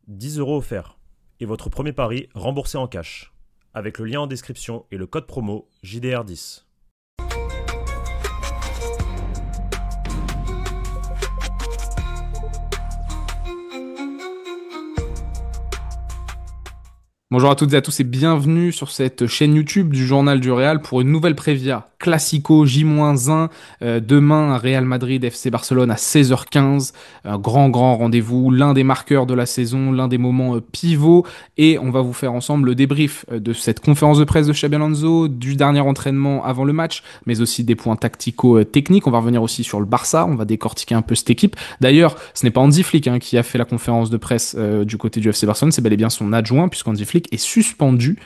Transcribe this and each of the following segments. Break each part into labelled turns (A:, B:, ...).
A: 10 € offerts. Et votre premier pari remboursé en cash. Avec le lien en description et le code promo JDR10.
B: Bonjour à toutes et à tous et bienvenue sur cette chaîne YouTube du Journal du Real pour une nouvelle Prévia Classico J-1. Demain, Real Madrid FC Barcelone à 16h15. Un grand rendez-vous, l'un des marqueurs de la saison, l'un des moments pivots. Et on va vous faire ensemble le débrief de cette conférence de presse de Xabi Alonso, du dernier entraînement avant le match, mais aussi des points tactico-techniques. On va revenir aussi sur le Barça, on va décortiquer un peu cette équipe. D'ailleurs, ce n'est pas Hansi Flick qui a fait la conférence de presse du côté du FC Barcelone, c'est bel et bien son adjoint, puisqu'Hansi Flick est suspendu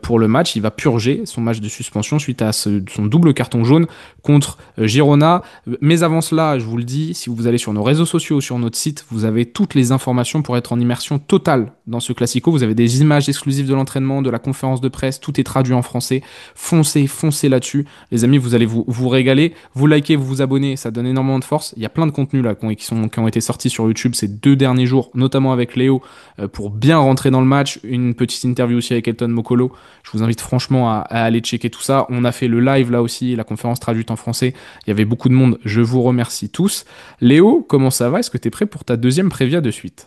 B: pour le match. Il va purger son match de suspension suite à son double carton jaune contre Girona. Mais avant cela, je vous le dis, si vous allez sur nos réseaux sociaux ou sur notre site, vous avez toutes les informations pour être en immersion totale dans ce Classico. Vous avez des images exclusives de l'entraînement, de la conférence de presse, tout est traduit en français. Foncez là-dessus. Les amis, vous allez vous régaler. Vous likez, vous vous abonnez, ça donne énormément de force. Il y a plein de contenus là qui ont été sortis sur YouTube ces 2 derniers jours, notamment avec Léo, pour bien rentrer dans le match. Une petite interview aussi avec Elton Mokolo. Je vous invite franchement à aller checker tout ça. On a fait le live là aussi, la conférence traduite en français. Il y avait beaucoup de monde. Je vous remercie tous. Léo, comment ça va? Est-ce que tu es prêt pour ta deuxième prévia de suite?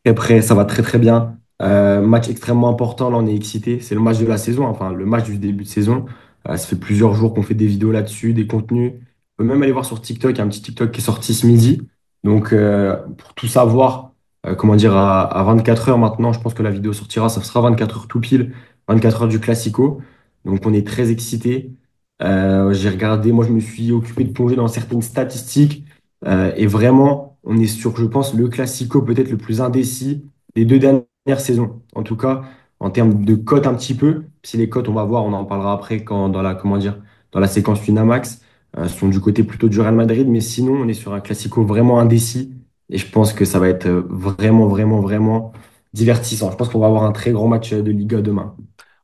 C: Très prêt, ça va très bien. Match extrêmement important, là on est excité. C'est le match de la saison, enfin le match du début de saison. Ça fait plusieurs jours qu'on fait des vidéos là-dessus, des contenus. On peut même aller voir sur TikTok, il y a un petit TikTok qui est sorti ce midi. Donc pour tout savoir, comment dire, à 24 heures maintenant, je pense que la vidéo sortira, ça sera 24 heures tout pile, 24 heures du Classico. Donc on est très excité. J'ai regardé, moi je me suis occupé de plonger dans certaines statistiques. Et vraiment, on est sur, je pense, le Classico peut-être le plus indécis des 2 dernières saisons. En tout cas, en termes de cotes un petit peu. Si les cotes, on va voir, on en parlera après quand, dans la, comment dire, dans la séquence Winamax, sont du côté plutôt du Real Madrid. Mais sinon, on est sur un Classico vraiment indécis. Et je pense que ça va être vraiment divertissant. Je pense qu'on va avoir un très grand match de Liga demain.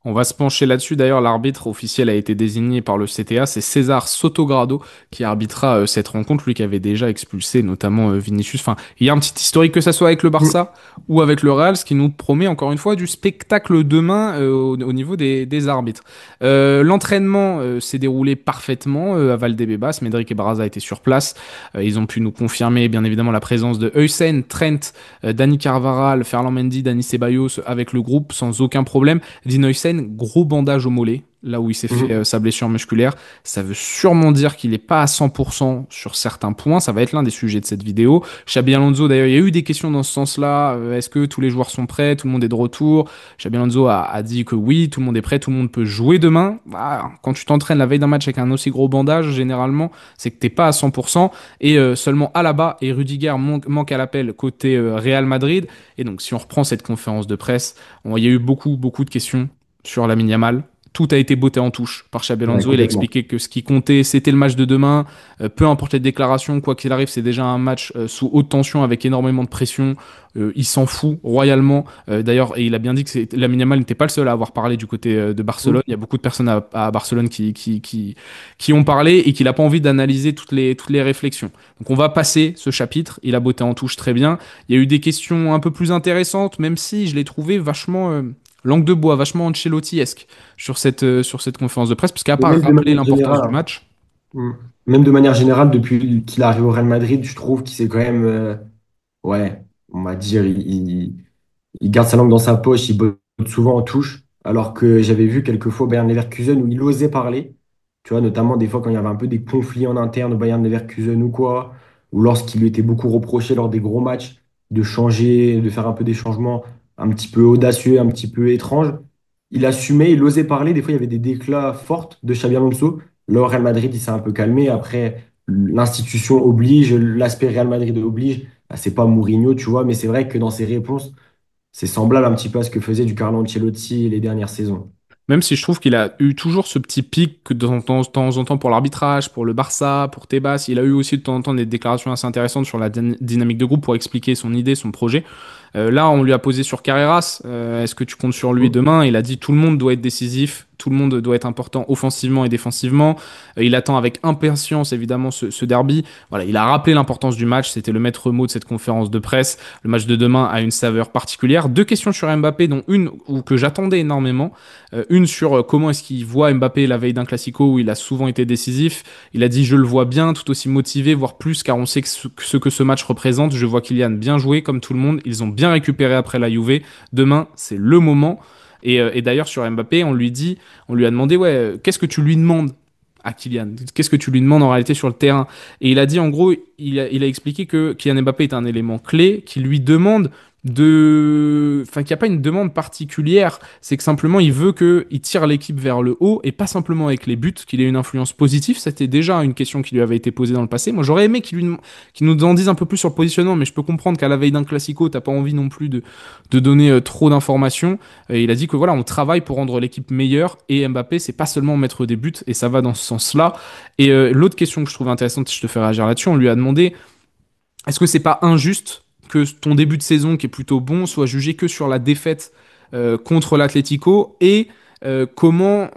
B: On va se pencher là-dessus. D'ailleurs, l'arbitre officiel a été désigné par le CTA. C'est César Sotogrado qui arbitrera cette rencontre, lui qui avait déjà expulsé notamment Vinicius. Enfin, il y a un petit historique que ça soit avec le Barça ou avec le Real, ce qui nous promet encore une fois du spectacle demain au niveau des arbitres. L'entraînement s'est déroulé parfaitement à Valdebebas. Medric et Barraza étaient sur place. Ils ont pu nous confirmer bien évidemment la présence de Heusen, Trent, Dani Carvajal, Ferland Mendy, Dani Ceballos avec le groupe sans aucun problème. Dean Huijsen, gros bandage au mollet, là où il s'est fait
C: Mhm.
B: sa blessure musculaire. Ça veut sûrement dire qu'il n'est pas à 100% sur certains points. Ça va être l'un des sujets de cette vidéo. Xabi Alonso, d'ailleurs, il y a eu des questions dans ce sens-là. Est-ce que tous les joueurs sont prêts? Tout le monde est de retour? Xabi Alonso a dit que oui, tout le monde est prêt, tout le monde peut jouer demain. Bah, quand tu t'entraînes la veille d'un match avec un aussi gros bandage, généralement, c'est que t'es pas à 100%. Et seulement Alaba et Rudiger manquent à l'appel côté Real Madrid. Et donc, si on reprend cette conférence de presse, il y a eu beaucoup de questions sur Lamine Yamal. Tout a été botté en touche par Xabi
C: Ouais,
B: Alonso. Il a
C: complètement.
B: expliqué que ce qui comptait, c'était le match de demain. Peu importe les déclarations, quoi qu'il arrive, c'est déjà un match sous haute tension avec énormément de pression. Il s'en fout royalement. D'ailleurs, et il a bien dit que Lamine Yamal n'était pas le seul à avoir parlé du côté de Barcelone. Il y a beaucoup de personnes à Barcelone qui ont parlé et qu'il n'a pas envie d'analyser toutes les réflexions. Donc on va passer ce chapitre. Il a botté en touche très bien. Il y a eu des questions un peu plus intéressantes, même si je l'ai trouvé vachement langue de bois, vachement Ancelotti-esque sur cette conférence de presse, parce qu'à
C: Et
B: part
C: même de
B: rappeler
C: manière
B: l'importance
C: générale,
B: du
C: hein.
B: match,
C: Mm. Même de manière générale, depuis qu'il arrive au Real Madrid, je trouve qu'il s'est quand même, ouais, on va dire, il garde sa langue dans sa poche, il botte souvent en touche, alors que j'avais vu quelques fois au Bayern Leverkusen où il osait parler, tu vois, notamment des fois quand il y avait un peu des conflits en interne au Bayern Leverkusen ou quoi, ou lorsqu'il lui était beaucoup reproché lors des gros matchs de changer, de faire un peu des changements un petit peu audacieux, un petit peu étranges. Il assumait, il osait parler. Des fois, il y avait des déclats fortes de Xabi Alonso. Le Real Madrid, il s'est un peu calmé. Après, l'institution oblige, l'aspect Real Madrid oblige. Bah, c'est pas Mourinho, tu vois, mais c'est vrai que dans ses réponses, c'est semblable un petit peu à ce que faisait du Carlo Ancelotti les dernières saisons.
B: même si je trouve qu'il a eu toujours ce petit pic que de temps en temps pour l'arbitrage, pour le Barça, pour Tebas, il a eu aussi de temps en temps des déclarations assez intéressantes sur la dynamique de groupe pour expliquer son idée, son projet. Là, on lui a posé sur Carreras, est-ce que tu comptes sur lui
C: Mm.
B: demain? Il a dit tout le monde doit être décisif, tout le monde doit être important offensivement et défensivement. Il attend avec impatience évidemment ce derby. Voilà, il a rappelé l'importance du match, c'était le maître mot de cette conférence de presse. Le match de demain a une saveur particulière. Deux questions sur Mbappé, dont une que j'attendais énormément. Une sur comment est-ce qu'il voit Mbappé la veille d'un Classico où il a souvent été décisif. Il a dit je le vois bien, tout aussi motivé, voire plus, car on sait que ce que ce match représente. Je vois Kylian bien jouer comme tout le monde. Ils ont bien récupéré après la Juve. Demain, c'est le moment. Et d'ailleurs, sur Mbappé, on lui a demandé, ouais, qu'est-ce que tu lui demandes à Kylian? Qu'est-ce que tu lui demandes en réalité sur le terrain? Et il a dit, en gros, il a expliqué que Kylian Mbappé est un élément clé, qui lui demande enfin, qu'il n'y a pas une demande particulière, c'est que simplement il veut qu'il tire l'équipe vers le haut et pas simplement avec les buts, qu'il ait une influence positive. C'était déjà une question qui lui avait été posée dans le passé. Moi, j'aurais aimé qu'il nous en dise un peu plus sur le positionnement, mais je peux comprendre qu'à la veille d'un Classico, t'as pas envie non plus de donner trop d'informations. Il a dit que voilà, on travaille pour rendre l'équipe meilleure et Mbappé, c'est pas seulement mettre des buts et ça va dans ce sens-là. Et l'autre question que je trouve intéressante, si je te fais réagir là-dessus, on lui a demandé est-ce que c'est pas injuste que ton début de saison, qui est plutôt bon, soit jugé que sur la défaite contre l'Atlético et comment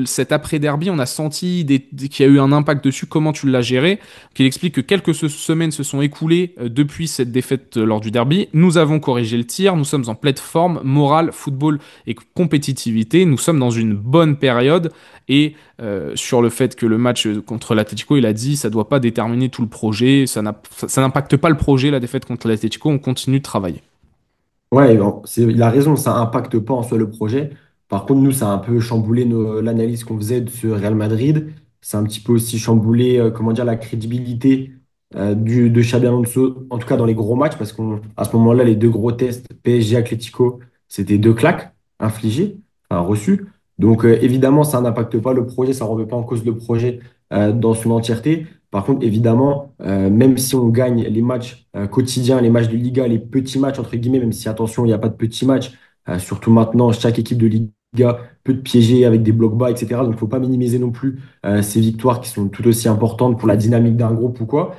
B: cet après-derby, on a senti qu'il y a eu un impact dessus, comment tu l'as géré, qu'il explique que quelques semaines se sont écoulées depuis cette défaite lors du derby. Nous avons corrigé le tir, nous sommes en pleine forme, morale, football et compétitivité, nous sommes dans une bonne période et sur le fait que le match contre l'Atlético, il a dit ça doit pas déterminer tout le projet, ça n'impacte pas le projet, la défaite contre l'Atlético, on continue de travailler.
C: Ouais, bon, il a raison, ça impacte pas en soi le projet. Par contre, nous, ça a un peu chamboulé l'analyse qu'on faisait de ce Real Madrid. C'est un petit peu aussi chamboulé, comment dire, la crédibilité de Xabi Alonso, en tout cas dans les gros matchs, parce qu'à ce moment-là, les deux gros tests, PSG Atlético, c'était deux claques infligées, enfin, reçues. Donc, évidemment, ça n'impacte pas le projet, ça ne remet pas en cause le projet dans son entièreté. Par contre, évidemment, même si on gagne les matchs quotidiens, les matchs de Liga, les petits matchs, entre guillemets, même si, attention, il n'y a pas de petits matchs, surtout maintenant, chaque équipe de Liga peut te piéger avec des blocs bas, etc. Donc, il ne faut pas minimiser non plus ces victoires qui sont tout aussi importantes pour la dynamique d'un groupe ou quoi.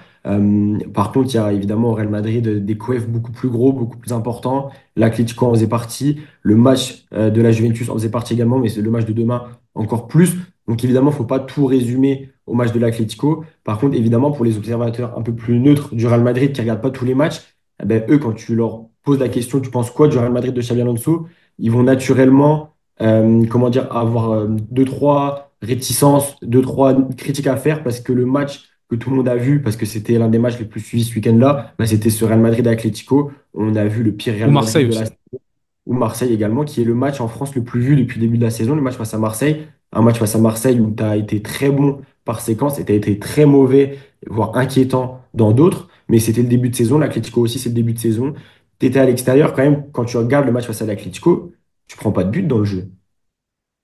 C: Par contre, il y a évidemment au Real Madrid des coefs beaucoup plus gros, beaucoup plus importants. L'Atlético en faisait partie. Le match de la Juventus en faisait partie également, mais c'est le match de demain encore plus. Donc, évidemment, il ne faut pas tout résumer au match de l'Atlético. Par contre, évidemment, pour les observateurs un peu plus neutres du Real Madrid qui ne regardent pas tous les matchs, eh ben, eux, quand tu leur poses la question, tu penses quoi du Real Madrid de Xabi Alonso, ils vont naturellement, comment dire, avoir deux, trois réticences, deux, trois critiques à faire parce que le match que tout le monde a vu, parce que c'était l'un des matchs les plus suivis ce week-end-là, bah, c'était ce Real Madrid-Atlético. On a vu le pire
B: Ou
C: Real
B: Marseille
C: Madrid de
B: aussi.
C: la saison, ou Marseille également, qui est le match en France le plus vu depuis le début de la saison, le match face à Marseille. Un match face à Marseille où tu as été très bon par séquence et tu as été très mauvais, voire inquiétant dans d'autres. Mais c'était le début de saison. L'Atlético aussi, c'est le début de saison. Tu étais à l'extérieur quand même. Quand tu regardes le match face à l'Atlético, tu prends pas de but dans le jeu.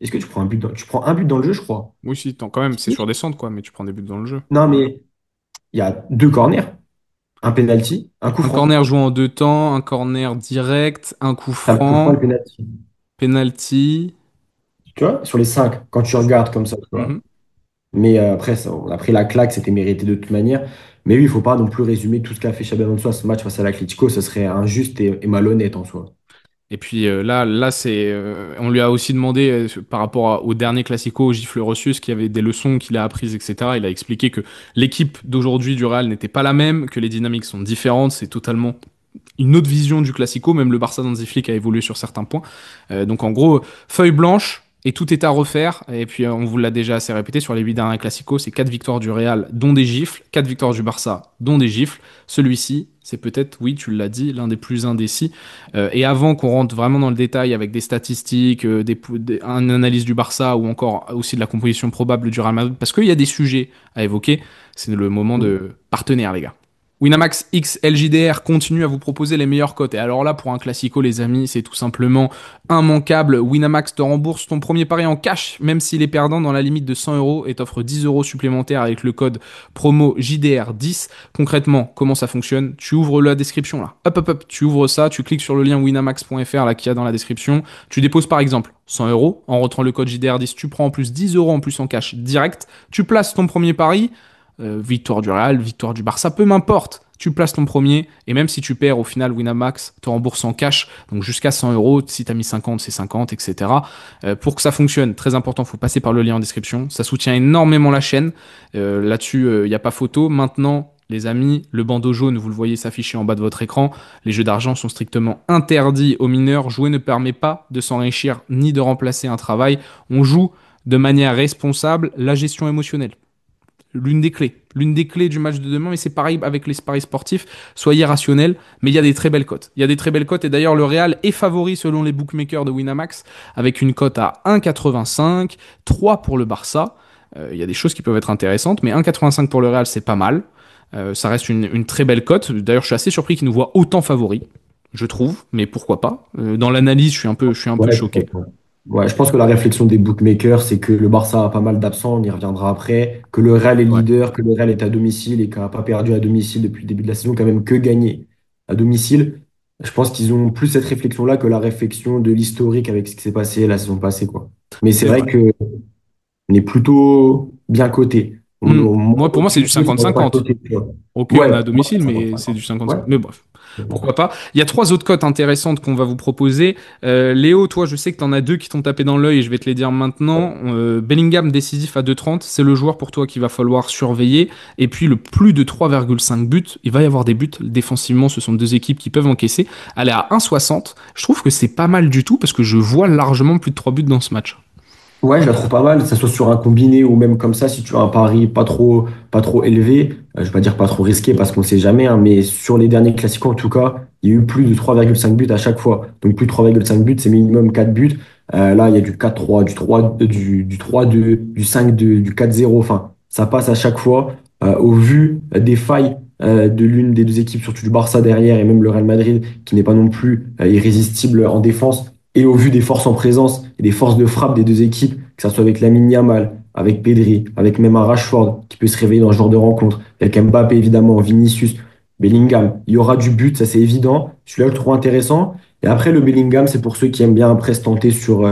C: Est-ce que tu prends un but tu prends un but dans le jeu, je crois.
B: Oui, si, quand même, c'est
C: Si.
B: sur descente, quoi, mais tu prends des buts dans le jeu.
C: Non, mais il y a deux corners, un penalty, un coup
B: Un
C: franc.
B: corner joué en deux temps, un corner direct, un coup
C: T'as le coup franc et
B: franc,
C: le penalty.
B: penalty.
C: Tu vois, sur les cinq, quand tu regardes comme ça, tu vois.
B: Mhm.
C: Mais après, après la claque, c'était mérité de toute manière. Mais oui, il ne faut pas non plus résumer tout ce qu'a fait Xabi Alonso à ce match face à l'Atlético. Ce serait injuste et malhonnête en soi.
B: Et puis là, on lui a aussi demandé par rapport au dernier Classico, au gifle reçu, ce qu'il y avait des leçons qu'il a apprises, etc. Il a expliqué que l'équipe d'aujourd'hui du Real n'était pas la même, que les dynamiques sont différentes, c'est totalement une autre vision du Classico. Même le Barça d'Hansi Flick a évolué sur certains points. Donc en gros, feuille blanche. Et tout est à refaire. Et puis, on vous l'a déjà assez répété sur les 8 derniers Classicos, c'est 4 victoires du Real, dont des gifles, 4 victoires du Barça, dont des gifles. Celui-ci, c'est peut-être, oui, tu l'as dit, l'un des plus indécis. Et avant qu'on rentre vraiment dans le détail avec des statistiques, une analyse du Barça ou encore aussi de la composition probable du Real Madrid, parce qu'il y a des sujets à évoquer, c'est le moment de partenaire, les gars. Winamax X LJDR continue à vous proposer les meilleures cotes. Et alors là, pour un classico, les amis, c'est tout simplement immanquable. Winamax te rembourse ton premier pari en cash, même s'il est perdant dans la limite de 100 euros et t'offre 10 euros supplémentaires avec le code promo JDR10. Concrètement, comment ça fonctionne? Tu ouvres la description là. Hop, hop, hop. Tu ouvres ça, tu cliques sur le lien winamax.fr là qu'il y a dans la description. Tu déposes par exemple 100 euros. En rentrant le code JDR10, tu prends en plus 10 euros en plus en cash direct. Tu places ton premier pari. Victoire du Real, victoire du Barça, peu m'importe. tu places ton premier, et même si tu perds, au final, Winamax te rembourse en cash, donc jusqu'à 100 euros. Si tu as mis 50, c'est 50, etc. Pour que ça fonctionne, très important, il faut passer par le lien en description. Ça soutient énormément la chaîne. Là-dessus, il n'y a pas photo. Maintenant, les amis, le bandeau jaune, vous le voyez s'afficher en bas de votre écran. Les jeux d'argent sont strictement interdits aux mineurs. Jouer ne permet pas de s'enrichir ni de remplacer un travail. On joue de manière responsable. La gestion émotionnelle, l'une des clés du match de demain, mais c'est pareil avec les paris sportifs. Soyez rationnels, mais il y a des très belles cotes. Il y a des très belles cotes, et d'ailleurs le Real est favori selon les bookmakers de Winamax, avec une cote à 1,85, 3 pour le Barça. Il y a des choses qui peuvent être intéressantes, mais 1,85 pour le Real, c'est pas mal. Ça reste une très belle cote. D'ailleurs, je suis assez surpris qu'ils nous voient autant favoris, je trouve, mais pourquoi pas. Dans l'analyse, je suis un peu
C: Ouais,
B: choqué.
C: ouais, je pense que la réflexion des bookmakers, c'est que le Barça a pas mal d'absents, on y reviendra après, que le Real est
B: Ouais.
C: leader, que le Real est à domicile et qu'il n'a pas perdu à domicile depuis le début de la saison, quand même que gagné à domicile. Je pense qu'ils ont plus cette réflexion-là que la réflexion de l'historique avec ce qui s'est passé la saison passée, quoi. Mais c'est
B: C'est
C: vrai
B: vrai.
C: que on est plutôt bien coté. Moi,
B: Moi, pour moi, c'est du
C: je ne pas
B: 50-50.
C: coté, tu vois.
B: Ok, on
C: Ouais,
B: est à
C: pour moi,
B: domicile,
C: c'est
B: mais c'est
C: 50-50.
B: du 50.
C: Ouais,
B: Mais bref,
C: c'est bon.
B: pourquoi pas. Il y a trois autres cotes intéressantes qu'on va vous proposer. Léo, toi, je sais que tu en as deux qui t'ont tapé dans l'œil et je vais te les dire maintenant. Bellingham décisif à 2,30, c'est le joueur pour toi qu'il va falloir surveiller. Et puis le plus de 3,5 buts, il va y avoir des buts. Défensivement, ce sont deux équipes qui peuvent encaisser. Elle est à 1,60. Je trouve que c'est pas mal du tout parce que je vois largement plus de 3 buts dans ce match.
C: Ouais, je la trouve pas mal, que ça soit sur un combiné ou même comme ça, si tu as un pari pas trop élevé, je vais pas dire pas trop risqué parce qu'on sait jamais, hein, mais sur les derniers classiques en tout cas, il y a eu plus de 3,5 buts à chaque fois. Donc plus de 3,5 buts, c'est minimum 4 buts. Là, il y a du 4-3, du 3-2, du 5-2, du 4-0, enfin, ça passe à chaque fois. Au vu des failles de l'une des deux équipes, surtout du Barça derrière et même le Real Madrid, qui n'est pas non plus irrésistible en défense, et au vu des forces en présence et des forces de frappe des deux équipes, que ça soit avec Lamine Yamal, avec Pedri, avec même un Rashford qui peut se réveiller dans ce genre de rencontre, avec Mbappé évidemment, Vinicius, Bellingham, il y aura du but, ça c'est évident. Celui-là, je le trouve intéressant. Et après, le Bellingham, c'est pour ceux qui aiment bien après se tenter sur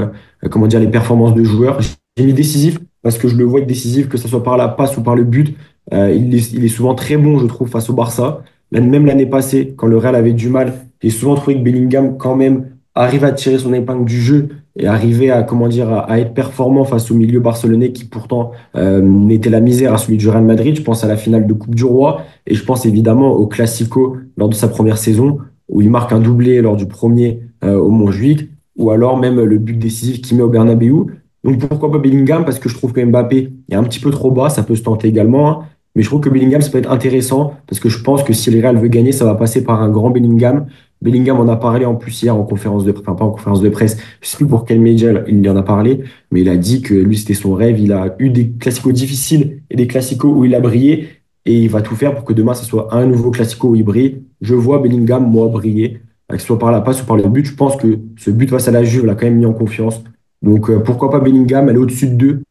C: comment dire, les performances de joueurs. J'ai mis décisif parce que je le vois être décisif, que ce soit par la passe ou par le but. Il est souvent très bon, je trouve, face au Barça. Même l'année passée, quand le Real avait du mal, j'ai souvent trouvé que Bellingham, quand même, arrive à tirer son épingle du jeu et arriver à, comment dire, à être performant face au milieu barcelonais qui pourtant mettait la misère à celui du Real Madrid. Je pense à la finale de Coupe du Roi et je pense évidemment au Classico lors de sa première saison où il marque un doublé lors du premier au Montjuïc ou alors même le but décisif qu'il met au Bernabéu. Donc pourquoi pas Bellingham? Parce que je trouve que Mbappé est un petit peu trop bas, ça peut se tenter également, hein. Mais je trouve que Bellingham, ça peut être intéressant parce que je pense que si le Real veut gagner, ça va passer par un grand Bellingham. Bellingham en a parlé en plus hier en conférence de presse, enfin pas en conférence de presse, je sais plus pour quel média il en a parlé, mais il a dit que lui c'était son rêve, il a eu des classicos difficiles et des classicos où il a brillé et il va tout faire pour que demain ce soit un nouveau classico où il brille. Je vois Bellingham, moi, briller, que ce soit par la passe ou par le but. Je pense que ce but face à la Juve l'a quand même mis en confiance. Donc pourquoi pas Bellingham, aller au-dessus de 2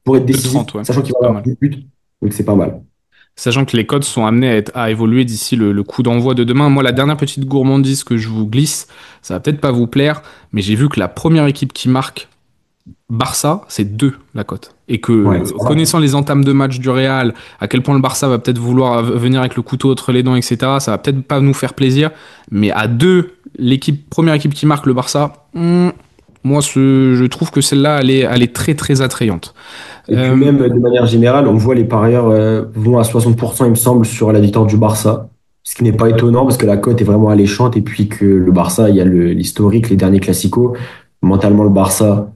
C: pour être
B: De
C: décisif,
B: 30, ouais,
C: sachant qu'il
B: c'est
C: va
B: pas
C: avoir
B: mal.
C: des buts, donc c'est pas mal.
B: Sachant que les codes sont amenés à évoluer d'ici le coup d'envoi de demain. Moi, la dernière petite gourmandise que je vous glisse, ça va peut-être pas vous plaire, mais j'ai vu que la première équipe qui marque Barça, c'est 2 la cote. Et que,
C: Ouais, c'est pas mal.
B: connaissant les entames de match du Real, à quel point le Barça va peut-être vouloir venir avec le couteau entre les dents, etc., ça va peut-être pas nous faire plaisir. Mais à 2, première équipe qui marque le Barça, moi, je trouve que celle-là, elle est très, très attrayante.
C: Et puis
B: Euh,
C: même de manière générale, on voit les parieurs vont à 60%, il me semble, sur la victoire du Barça. Ce qui n'est pas étonnant parce que la cote est vraiment alléchante et puis que le Barça, il y a l'historique, les derniers classicos. Mentalement, le Barça,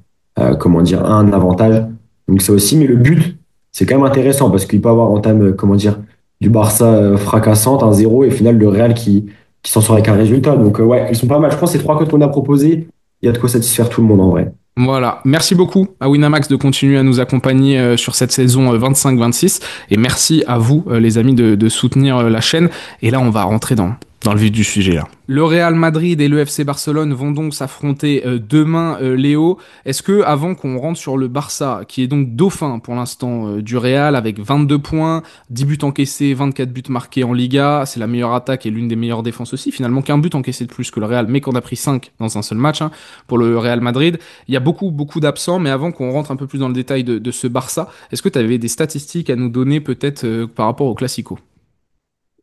C: comment dire, a un avantage. Donc ça aussi, mais le but, c'est quand même intéressant parce qu'il peut avoir entame, comment dire, du Barça fracassante, 1-0 et au final le Real qui s'en sort avec un résultat. Donc ouais, elles sont pas mal. Je pense que ces trois cotes qu'on a proposées, il y a de quoi satisfaire tout le monde en vrai.
B: Voilà, merci beaucoup à Winamax de continuer à nous accompagner sur cette saison 25-26 et merci à vous les amis de soutenir la chaîne. Et là on va rentrer dans le vif du sujet là. Le Real Madrid et le FC Barcelone vont donc s'affronter demain, Léo. Est-ce que, avant qu'on rentre sur le Barça, qui est donc dauphin pour l'instant du Real, avec 22 points, 10 buts encaissés, 24 buts marqués en Liga, c'est la meilleure attaque et l'une des meilleures défenses aussi, finalement qu'un but encaissé de plus que le Real, mais qu'on a pris 5 dans un seul match hein, pour le Real Madrid. Il y a beaucoup, beaucoup d'absents, mais avant qu'on rentre un peu plus dans le détail de ce Barça, est-ce que tu avais des statistiques à nous donner peut-être par rapport au Classico?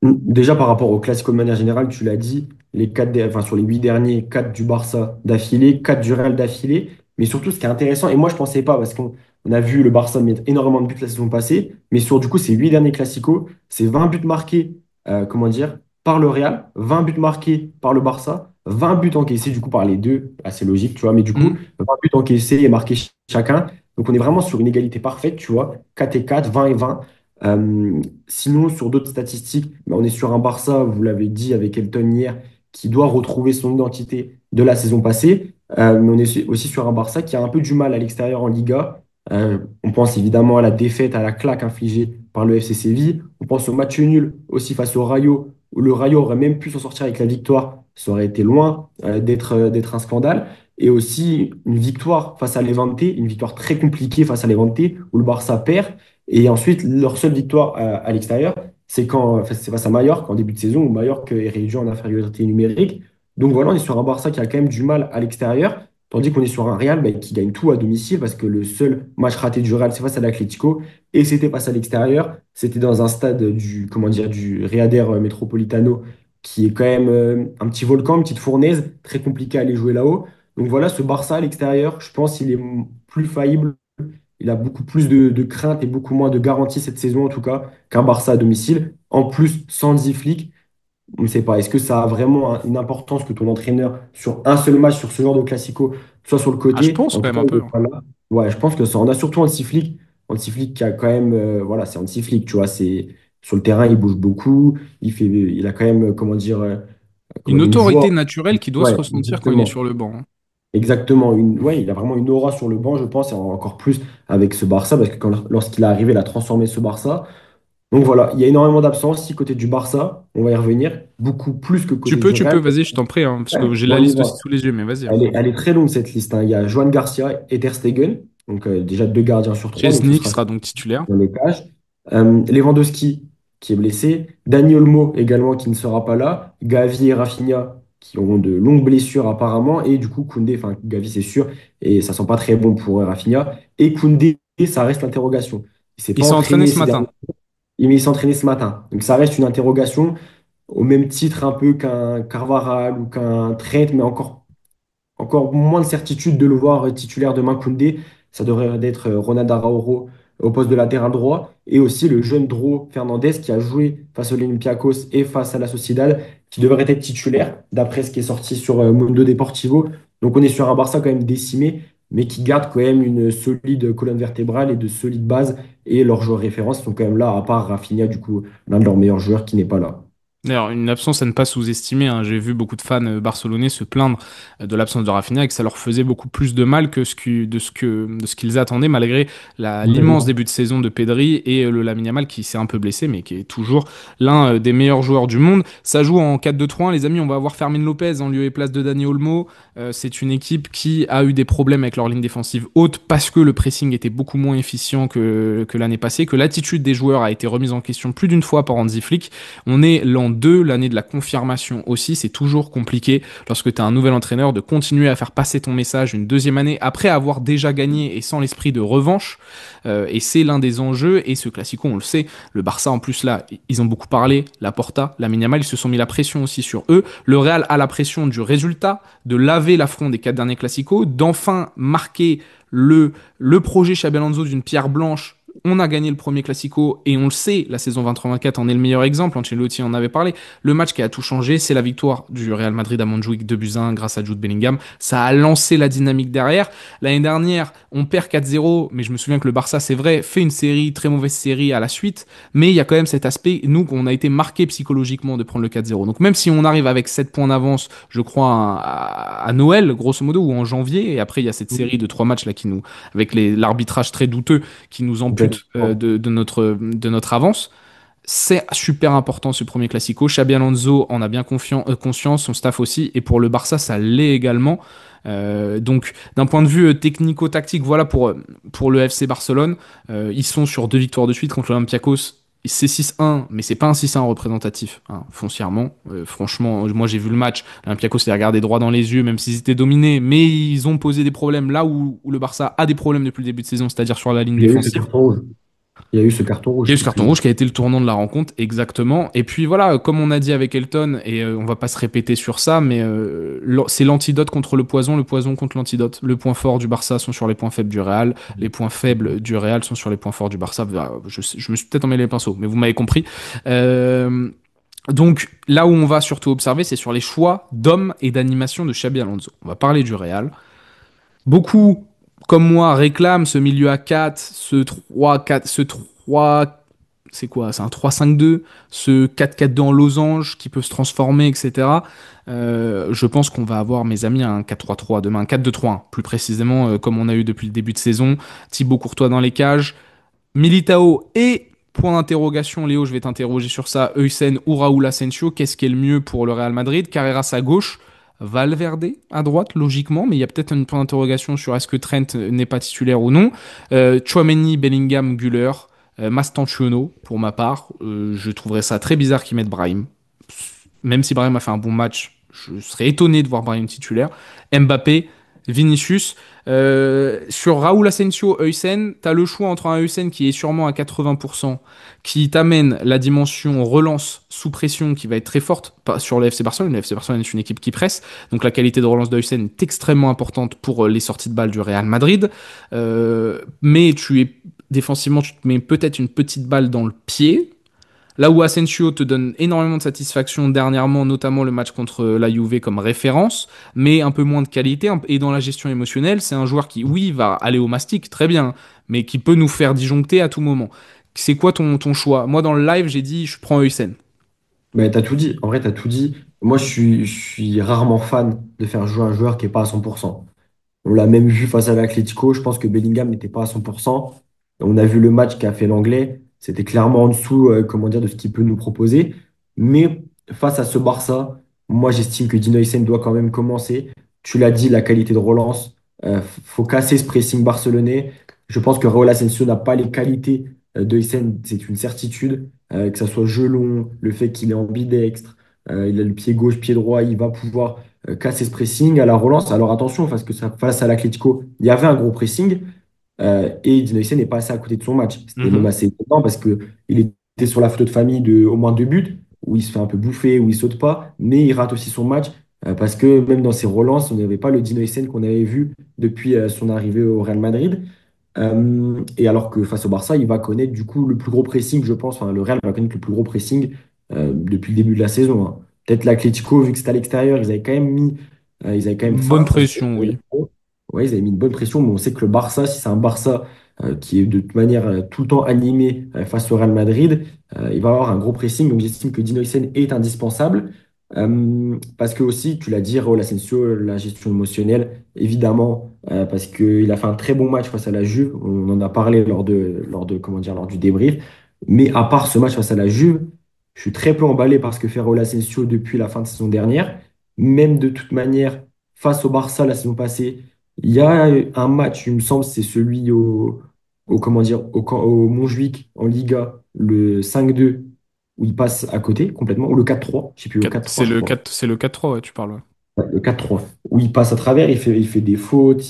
C: Déjà par rapport au Classico de manière générale, tu l'as dit, enfin, sur les 8 derniers, 4 du Barça d'affilée, 4 du Real d'affilée. Mais surtout, ce qui est intéressant, et moi je pensais pas, parce qu'on a vu le Barça mettre énormément de buts la saison passée, mais sur du coup ces 8 derniers Classicos, c'est 20 buts marqués, comment dire, par le Real, 20 buts marqués par le Barça, 20 buts encaissés du coup par les deux, assez logique, tu vois, mais du coup,
B: Mm.
C: 20 buts encaissés et marqués chacun. Donc on est vraiment sur une égalité parfaite, tu vois, 4 et 4, 20 et 20. Euh, Sinon, sur d'autres statistiques, on est sur un Barça, vous l'avez dit avec Elton hier, qui doit retrouver son identité de la saison passée. Mais on est aussi sur un Barça qui a un peu du mal à l'extérieur en Liga. On pense évidemment à la défaite, à la claque infligée par le FC Séville. On pense au match nul aussi face au Rayo, où le Rayo aurait même pu s'en sortir avec la victoire. Ça aurait été loin d'être un scandale. Et aussi une victoire face à Levante, une victoire très compliquée face à Levante, où le Barça perd. Et ensuite, leur seule victoire à l'extérieur, enfin, c'est face à Mallorca en début de saison, où Mallorca est réduit en infériorité numérique. Donc voilà, on est sur un Barça qui a quand même du mal à l'extérieur, tandis qu'on est sur un Real qui gagne tout à domicile, parce que le seul match raté du Real, c'est face à l'Atlético, et c'était face à l'extérieur. C'était dans un stade comment dire, du Riader Metropolitano, qui est quand même un petit volcan, une petite fournaise, très compliqué à aller jouer là-haut. Donc voilà, ce Barça à l'extérieur, je pense qu'il est plus faillible, il a beaucoup plus de crainte et beaucoup moins de garanties cette saison, en tout cas, qu'un Barça à domicile. En plus, sans Flick, on ne sait pas. Est-ce que ça a vraiment une importance que ton entraîneur, sur un seul match, sur ce genre de classico, soit sur le
B: Ah, je
C: côté?
B: pense
C: En
B: quand
C: tout
B: même
C: cas,
B: un
C: il
B: peu.
C: est pas là. Ouais, je pense que ça. On a surtout Hansi Flick qui a quand même. Voilà, c'est Hansi Flick, tu vois. Sur le terrain, il bouge beaucoup. Il a quand même, comment dire,
B: Une
C: une voix.
B: autorité naturelle qui doit se
C: Ouais,
B: ressentir quand il est
C: exactement.
B: sur le banc, hein.
C: Exactement. Ouais, il a vraiment une aura sur le banc, je pense, et encore plus avec ce Barça, parce que lorsqu'il est arrivé, il a transformé ce Barça. Donc voilà, il y a énormément d'absences ici côté du Barça, on va y revenir, beaucoup plus que côté du
B: Tu peux,
C: Real.
B: vas-y, je t'en prie, hein, parce
C: Ouais,
B: que j'ai la
C: bon, on y
B: liste aussi
C: va.
B: sous les yeux, mais vas-y, hein.
C: Elle est très longue cette liste, hein. Il y a Joan Garcia et Ter Stegen, donc déjà deux gardiens sur trois, donc ce
B: Chesney qui
C: sera
B: sera donc titulaire.
C: dans les cages. Lewandowski qui est blessé, Dani Olmo également qui ne sera pas là, Gavi et Rafinha qui auront de longues blessures apparemment, et du coup Koundé, enfin Gavi c'est sûr, et ça sent pas très bon pour Rafinha, et Koundé, ça reste l'interrogation. Il s'est
B: Il
C: pas
B: s'est entraîné
C: entraîné
B: ce
C: ces derniers,
B: matin.
C: il s'est entraîné ce matin, donc ça reste une interrogation au même titre un peu qu'un Carvajal ou qu'un Trent, mais encore moins de certitude de le voir titulaire demain Koundé. Ça devrait être Ronald Araújo au poste de latéral droit. Et aussi le jeune Dro Fernandez qui a joué face au Olympiakos et face à la Sociedad, qui devrait être titulaire, d'après ce qui est sorti sur Mundo Deportivo. Donc on est sur un Barça quand même décimé, mais qui garde quand même une solide colonne vertébrale et de solides bases. Et leurs joueurs références sont quand même là, à part Rafinha, du coup, l'un de leurs meilleurs joueurs qui n'est pas là.
B: D'ailleurs, une absence à ne pas sous-estimer, hein. J'ai vu beaucoup de fans barcelonais se plaindre de l'absence de Rafinha et que ça leur faisait beaucoup plus de mal que de ce qu'ils attendaient, malgré l'immense
C: Complètement.
B: début de saison de Pedri et le Lamine Yamal qui s'est un peu blessé, mais qui est toujours l'un des meilleurs joueurs du monde. Ça joue en 4-2-3-1, les amis. On va avoir Fermin Lopez en lieu et place de Dani Olmo. C'est une équipe qui a eu des problèmes avec leur ligne défensive haute parce que le pressing était beaucoup moins efficient que l'année passée, que l'attitude des joueurs a été remise en question plus d'une fois par Hansi Flick. On est l'an 2, l'année de la confirmation aussi. C'est toujours compliqué lorsque tu as un nouvel entraîneur de continuer à faire passer ton message une deuxième année après avoir déjà gagné et sans l'esprit de revanche. Et c'est l'un des enjeux. Et ce classico, on le sait, le Barça en plus là, ils ont beaucoup parlé. Laporta, Lamine Yamal, ils se sont mis la pression aussi sur eux. Le Real a la pression du résultat, de laver l'affront des 4 derniers classicos, d'enfin marquer le projet Xabi Alonso d'une pierre blanche. On a gagné le premier Classico et on le sait, la saison 23-24 en est le meilleur exemple. Ancelotti en avait parlé. Le match qui a tout changé, c'est la victoire du Real Madrid à Montjuic 2-1 grâce à Jude Bellingham. Ça a lancé la dynamique derrière. L'année dernière, on perd 4-0, mais je me souviens que le Barça, c'est vrai, fait une série, très mauvaise série à la suite. Mais il y a quand même cet aspect, nous, qu'on a été marqué psychologiquement de prendre le 4-0. Donc même si on arrive avec 7 points d'avance, je crois, à Noël, grosso modo, ou en janvier, et après il y a cette série de 3 matchs là qui nous, avec l'arbitrage très douteux qui nous ampute
C: Complètement.
B: de notre avance. C'est super important ce premier Classico. Xabi Alonso en a bien conscience, son staff aussi, et pour le Barça, ça l'est également. Donc, d'un point de vue technico-tactique, voilà pour le FC Barcelone. Ils sont sur 2 victoires de suite contre l'Olympiakos. C'est 6-1, mais c'est pas un 6-1 représentatif, hein, foncièrement. Franchement, moi j'ai vu le match. L'Olympiakos les regardé droit dans les yeux, même s'ils étaient dominés, mais ils ont posé des problèmes là où le Barça a des problèmes depuis le début de saison, c'est-à-dire sur la ligne
C: J'ai eu le
B: défensive.
C: carton rouge. Il y a eu ce carton
B: Il y
C: rouge,
B: a eu ce carton
C: effectivement.
B: rouge qui a été le tournant de la rencontre, exactement. Et puis voilà, comme on a dit avec Elton, et on va pas se répéter sur ça, mais c'est l'antidote contre le poison contre l'antidote. Le point fort du Barça sont sur les points faibles du Real, les points faibles du Real sont sur les points forts du Barça. Bah, je me suis peut-être emmêlé les pinceaux, mais vous m'avez compris. Euh, donc là où on va surtout observer, c'est sur les choix d'hommes et d'animation de Xabi Alonso. On va parler du Real. Beaucoup, comme moi, réclament ce milieu à 4, ce 3-4, ce 3, c'est quoi? C'est un 3-5-2, ce 4-4-2 en losange qui peut se transformer, etc. Je pense qu'on va avoir, mes amis, un 4-3-3 demain, un 4-2-3-1, plus précisément, comme on a eu depuis le début de saison. Thibaut Courtois dans les cages, Militao et, point d'interrogation, Léo, je vais t'interroger sur ça, Heusen ou Raúl Asensio, qu'est-ce qui est le mieux pour le Real Madrid? Carreras à gauche, Valverde à droite, logiquement, mais il y a peut-être un point d'interrogation sur est-ce que Trent n'est pas titulaire ou non. Tchouaméni, Bellingham, Güler, Mastantuono, pour ma part. Je trouverais ça très bizarre qu'ils mettent Brahim. Même si Brahim a fait un bon match, je serais étonné de voir Brahim titulaire. Mbappé, Vinicius. Sur Raúl Asensio, Heusen, tu as le choix entre un Heusen qui est sûrement à 80%, qui t'amène la dimension relance sous pression qui va être très forte sur le FC Barcelone. Le FC Barcelone est une équipe qui presse, donc la qualité de relance de Heusen est extrêmement importante pour les sorties de balles du Real Madrid. Mais défensivement, tu te mets peut-être une petite balle dans le pied. Là où Asensio te donne énormément de satisfaction dernièrement, notamment le match contre la Juve comme référence, mais un peu moins de qualité. Et dans la gestion émotionnelle, c'est un joueur qui, oui, va aller au mastic, très bien, mais qui peut nous faire disjoncter à tout moment. C'est quoi ton choix? Moi, dans le live, j'ai dit, je prends Heusen.
C: Mais t'as tout dit. En vrai, t'as tout dit. Moi, je suis rarement fan de faire jouer un joueur qui est pas à 100%. On l'a même vu face à l'Atlético. Je pense que Bellingham n'était pas à 100%. On a vu le match qu'a fait l'Anglais. C'était clairement en dessous, comment dire, de ce qu'il peut nous proposer. Mais face à ce Barça, moi, j'estime que Dino Heysen doit quand même commencer. Tu l'as dit, la qualité de relance. Faut casser ce pressing barcelonais. Je pense que Raúl Asensio n'a pas les qualités de Heysen. C'est une certitude. Que ça soit jeu long, le fait qu'il est ambidextre, il a le pied gauche, pied droit, il va pouvoir casser ce pressing à la relance. Alors attention, parce que face à l'Atlético, il y avait un gros pressing et Dino Heysen n'est pas assez à côté de son match. C'était même
B: Mhm.
C: assez étonnant parce que il était sur la photo de famille de au moins 2 buts, où il se fait un peu bouffer, où il saute pas, mais il rate aussi son match parce que même dans ses relances, on n'avait pas le Dino Heysen qu'on avait vu depuis son arrivée au Real Madrid. Et alors que face au Barça, il va connaître du coup le plus gros pressing, je pense. Enfin, le Real va connaître le plus gros pressing depuis le début de la saison, hein. Peut-être l'Atlético, vu que c'était à l'extérieur, ils avaient quand même
B: Une bonne
C: faim parce que
B: pression, oui.
C: ouais, ils avaient mis une bonne pression. Mais on sait que le Barça, si c'est un Barça qui est de toute manière tout le temps animé face au Real Madrid, il va avoir un gros pressing. Donc j'estime que Dino Heysen est indispensable. Parce que aussi, tu l'as dit, Raúl Asensio, la gestion émotionnelle, évidemment, parce qu'il a fait un très bon match face à la Juve. On en a parlé comment dire, lors du débrief. Mais à part ce match face à la Juve, je suis très peu emballé par ce que fait Raúl Asensio depuis la fin de saison dernière. Même de toute manière, face au Barça la saison passée, il y a un match, il me semble, c'est celui comment dire, au Montjuic en Liga, le 5-2 où il passe à côté complètement, ou le 4-3, je sais plus, au 4-3,
B: C'est
C: je
B: le
C: crois.
B: 4, c'est le 4-3, ouais, tu parles. Ouais.
C: Ouais, le 4-3, où il passe à travers, il fait des fautes,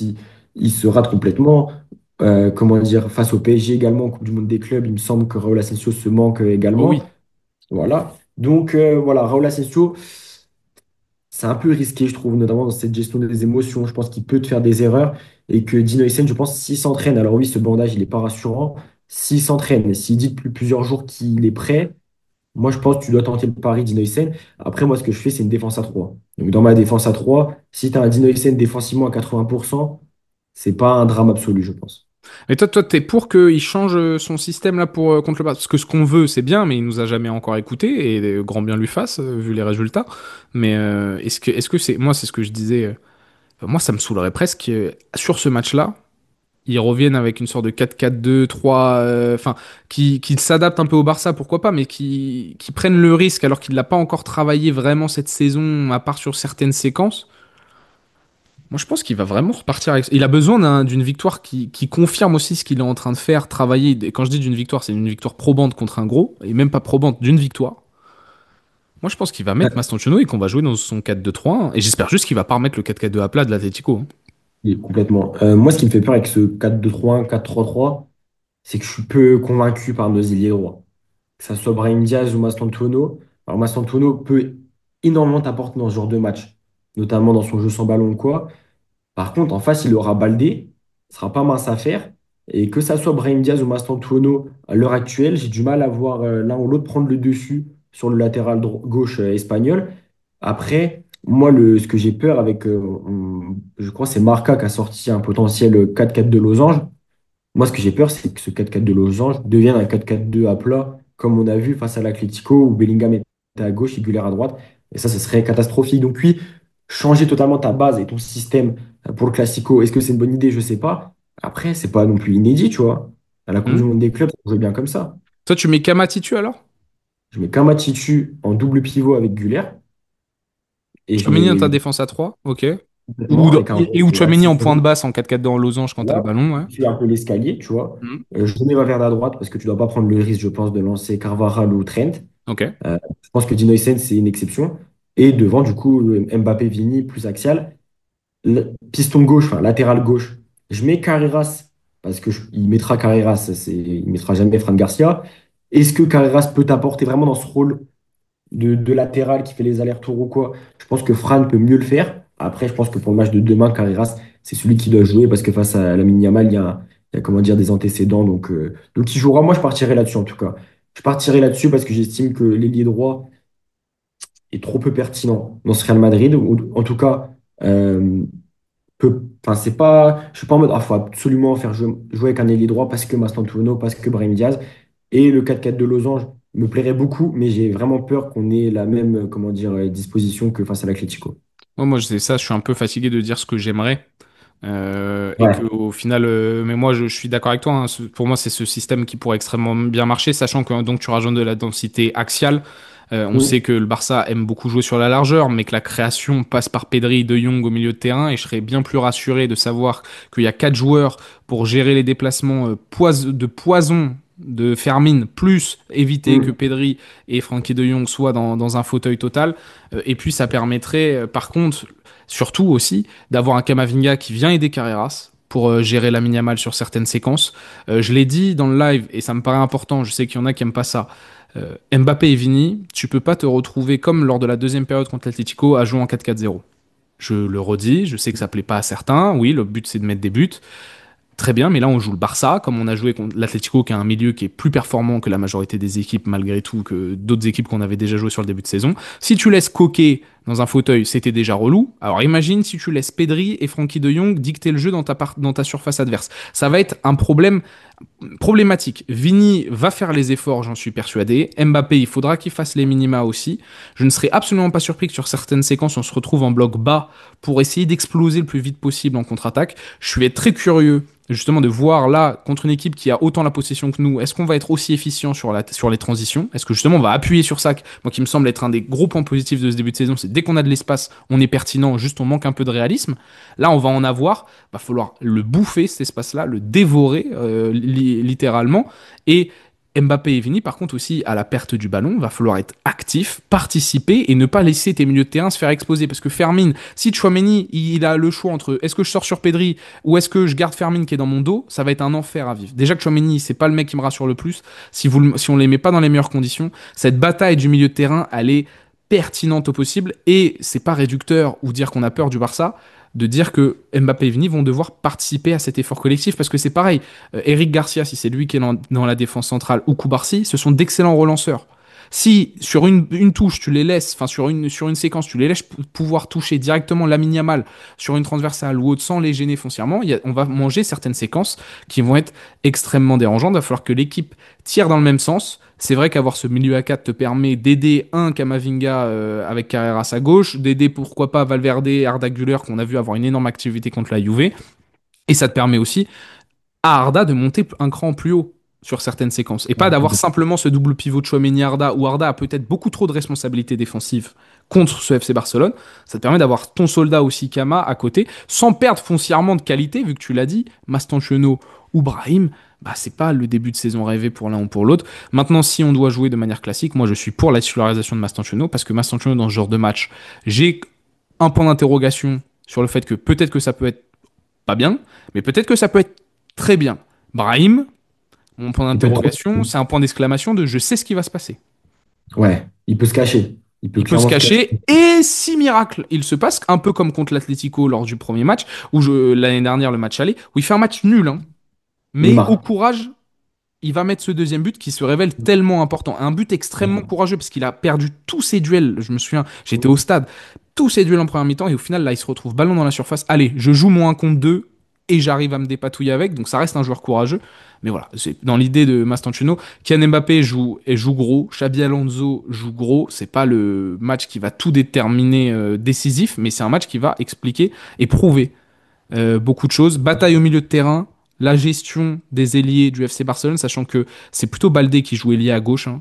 C: il se rate complètement. Comment dire, face au PSG également, en Coupe du Monde des clubs, il me semble que Raúl Asensio se manque
B: Oh
C: également.
B: oui.
C: Voilà. Donc, voilà, Raúl Asensio, c'est un peu risqué, je trouve, notamment dans cette gestion des émotions. Je pense qu'il peut te faire des erreurs et que Dino Heysen, je pense, s'il s'entraîne, alors oui, ce bandage, il n'est pas rassurant. S'il s'entraîne et s'il dit depuis plusieurs jours qu'il est prêt, moi, je pense que tu dois tenter le pari Dino Heysen. Après, moi, ce que je fais, c'est une défense à 3. Donc, dans ma défense à 3, si tu as un Dino Heysen défensivement à 80%, c'est pas un drame absolu, je pense.
B: Mais toi, t'es pour qu'il change son système là pour contre le Barça. Parce que ce qu'on veut, c'est bien, mais il nous a jamais encore écouté et grand bien lui fasse vu les résultats. Mais est-ce que c'est moi, c'est ce que je disais. Moi, ça me saoulerait presque sur ce match-là. Ils reviennent avec une sorte de 4-4-2, 3, enfin, qui s'adaptent un peu au Barça, pourquoi pas, mais qui prennent le risque alors qu'il l'a pas encore travaillé vraiment cette saison, à part sur certaines séquences. Moi, je pense qu'il va vraiment repartir avec. Il a besoin d'une victoire qui confirme aussi ce qu'il est en train de faire, travailler. Et quand je dis d'une victoire, c'est une victoire probante contre un gros, et même pas probante, d'une victoire. Moi, je pense qu'il va mettre Mastantuono et qu'on va jouer dans son 4-2-3-1. Et j'espère juste qu'il va pas remettre le 4-4-2 à plat de l'Atlético.
C: Et complètement. Moi, ce qui me fait peur avec ce 4-2-3-1, 4-3-3, c'est que je suis peu convaincu par nos ailiers droits. Que ça soit Brahim Diaz ou Mastantuono. Alors Mastantuono peut énormément t'apporter dans ce genre de match, notamment dans son jeu sans ballon ou quoi. Par contre, en face, il aura Baldé, ce sera pas mince à faire. Et que ça soit Brahim Diaz ou Mastantuono, à l'heure actuelle, j'ai du mal à voir l'un ou l'autre prendre le dessus sur le latéral gauche espagnol. Après, moi, ce que j'ai peur avec, je crois, que c'est Marca qui a sorti un potentiel 4-4 de losange. Moi, ce que j'ai peur, c'est que ce 4-4 de losange devienne un 4-4-2 à plat, comme on a vu face à l'Atlético, où Bellingham était à gauche et Güler à droite. Et ça, ce serait catastrophique. Donc, oui, changer totalement ta base et ton système pour le Classico, est-ce que c'est une bonne idée? Je ne sais pas. Après, c'est pas non plus inédit, tu vois. À la Coupe du
B: Hmm.
C: Monde des clubs, ça joue bien comme ça.
B: Toi, tu mets Kama-Titu alors?
C: Je mets Kamachichu en double pivot avec Güler et je
B: Tchouaméni dans ta
C: mets
B: défense à 3, ok.
C: complètement avec un
B: Et ou Tchouaméni en point de
C: 6.
B: basse en 4-4 dans losange quand t'as le
C: Voilà,
B: ballon, ouais.
C: tu fais un peu l'escalier, tu vois.
B: Hmm.
C: Je mets Valverde à droite parce que tu ne dois pas prendre le risque, je pense, de lancer Carvajal ou Trent.
B: Ok.
C: Je pense que Dino Essens, c'est une exception. Et devant, du coup, Mbappé, Vini, plus axial. Piston gauche, enfin latéral gauche, je mets Carreras parce que il mettra Carreras, il mettra jamais Fran Garcia. Est-ce que Carreras peut t'apporter vraiment dans ce rôle de latéral qui fait les allers-retours ou quoi? Je pense que Fran peut mieux le faire. Après, je pense que pour le match de demain, Carreras, c'est celui qui doit jouer parce que face à la Yamal, il y a comment dire, des antécédents. Donc il jouera. Moi, je partirai là-dessus en tout cas. Je partirai là-dessus parce que j'estime que l'ailier droit est trop peu pertinent dans ce Real Madrid. Ou en tout cas, enfin, c'est pas, je suis pas en mode, ah, faut absolument faire jouer avec un ailier droit parce que Mastantuono, parce que Brahim Diaz. Et le 4-4 de Losange me plairait beaucoup, mais j'ai vraiment peur qu'on ait la même, comment dire, disposition que face à l'Atlético.
B: Moi, je sais ça, je suis un peu fatigué de dire ce que j'aimerais. Et que
C: Ouais.
B: au final, mais moi je suis d'accord avec toi, hein. Pour moi, c'est ce système qui pourrait extrêmement bien marcher, sachant que donc tu rajoutes de la densité axiale. On sait
C: Mm.
B: que le Barça aime beaucoup jouer sur la largeur, mais que la création passe par Pedri, De Jong au milieu de terrain. Et je serais bien plus rassuré de savoir qu'il y a quatre joueurs pour gérer les déplacements de poison de Fermin, plus éviter que
C: Mm.
B: Pedri et Frankie De Jong soient dans un fauteuil total. Et puis ça permettrait, par contre, surtout aussi, d'avoir un Camavinga qui vient aider Carreras pour gérer la Yamal sur certaines séquences. Je l'ai dit dans le live et ça me paraît important, je sais qu'il y en a qui aiment pas ça. Mbappé et Vini, tu peux pas te retrouver comme lors de la deuxième période contre l'Atlético à jouer en 4-4-0. Je le redis, je sais que ça plaît pas à certains. Oui, le but c'est de mettre des buts. Très bien, mais là on joue le Barça, comme on a joué contre l'Atlético, qui a un milieu qui est plus performant que la majorité des équipes, malgré tout, que d'autres équipes qu'on avait déjà joué sur le début de saison. Si tu laisses Coquet dans un fauteuil, c'était déjà relou. Alors imagine si tu laisses Pedri et Frankie de Jong dicter le jeu dans ta surface adverse. Ça va être un problème problématique. Vini va faire les efforts, j'en suis persuadé. Mbappé, il faudra qu'il fasse les minima aussi. Je ne serais absolument pas surpris que sur certaines séquences, on se retrouve en bloc bas pour essayer d'exploser le plus vite possible en contre-attaque. Je vais être très curieux justement de voir là, contre une équipe qui a autant la possession que nous, est-ce qu'on va être aussi efficient sur les transitions? Est-ce que justement on va appuyer sur ça? Moi qui me semble être un des gros points positifs de ce début de saison, c'est dès qu'on a de l'espace, on est pertinent, juste on manque un peu de réalisme. Là, on va en avoir, va falloir le bouffer cet espace-là, le dévorer littéralement. Et Mbappé et Vini, par contre, aussi, à la perte du ballon, va falloir être actif, participer et ne pas laisser tes milieux de terrain se faire exposer. Parce que Fermin, si Tchouaméni, il a le choix entre est-ce que je sors sur Pedri ou est-ce que je garde Fermin qui est dans mon dos, ça va être un enfer à vivre. Déjà que Tchouaméni, c'est pas le mec qui me rassure le plus. Si on les met pas dans les meilleures conditions, cette bataille du milieu de terrain, elle est pertinente au possible et c'est pas réducteur ou dire qu'on a peur du Barça de dire que Mbappé et Vini vont devoir participer à cet effort collectif parce que c'est pareil. Eric Garcia, si c'est lui qui est dans la défense centrale, ou Koubarsi, ce sont d'excellents relanceurs. Si sur une touche, tu les laisses, enfin sur une séquence, tu les laisses pouvoir toucher directement Lamine Yamal sur une transversale ou autre sans les gêner foncièrement, on va manger certaines séquences qui vont être extrêmement dérangeantes. Il va falloir que l'équipe tire dans le même sens. C'est vrai qu'avoir ce milieu à 4 te permet d'aider un Kamavinga avec Carreras à gauche, d'aider pourquoi pas Valverde et Arda Güler qu'on a vu avoir une énorme activité contre la Juve. Et ça te permet aussi à Arda de monter un cran plus haut sur certaines séquences. Et pas d'avoir simplement ce double pivot de Chouameni-Arda où Arda a peut-être beaucoup trop de responsabilités défensives contre ce FC Barcelone. Ça te permet d'avoir ton soldat aussi Kama à côté, sans perdre foncièrement de qualité, vu que tu l'as dit, Mastantuono ou Brahim, bah c'est pas le début de saison rêvé pour l'un ou pour l'autre. Maintenant, si on doit jouer de manière classique, moi je suis pour la titularisation de Mastantuono, parce que Mastantuono dans ce genre de match, j'ai un point d'interrogation sur le fait que peut-être que ça peut être pas bien, mais peut-être que ça peut être très bien. Brahim, Mon point
C: Il peut être trop.
B: d'interrogation, c'est un point d'exclamation de je sais ce qui va se passer.
C: Ouais, il peut se cacher. Il peut
B: Il peut se
C: clairement se cacher.
B: cacher et si miracle, il se passe, un peu comme contre l'Atlético lors du premier match, l'année dernière, le match aller, où il fait un match nul, hein,
C: Il
B: mais au
C: marque.
B: courage, il va mettre ce deuxième but qui se révèle tellement important. Un but extrêmement courageux parce qu'il a perdu tous ses duels. Je me souviens, j'étais au stade, tous ses duels en première mi-temps et au final, là, il se retrouve ballon dans la surface. Allez, je joue mon 1 contre 2 et j'arrive à me dépatouiller avec. Donc ça reste un joueur courageux. Mais voilà, c'est dans l'idée de Mastantuono. Kylian Mbappé joue gros. Xabi Alonso joue gros. C'est pas le match qui va tout déterminer décisif, mais c'est un match qui va expliquer et prouver beaucoup de choses. Bataille au milieu de terrain, la gestion des ailiers du FC Barcelone, sachant que c'est plutôt Baldé qui joue ailier à gauche. Hein.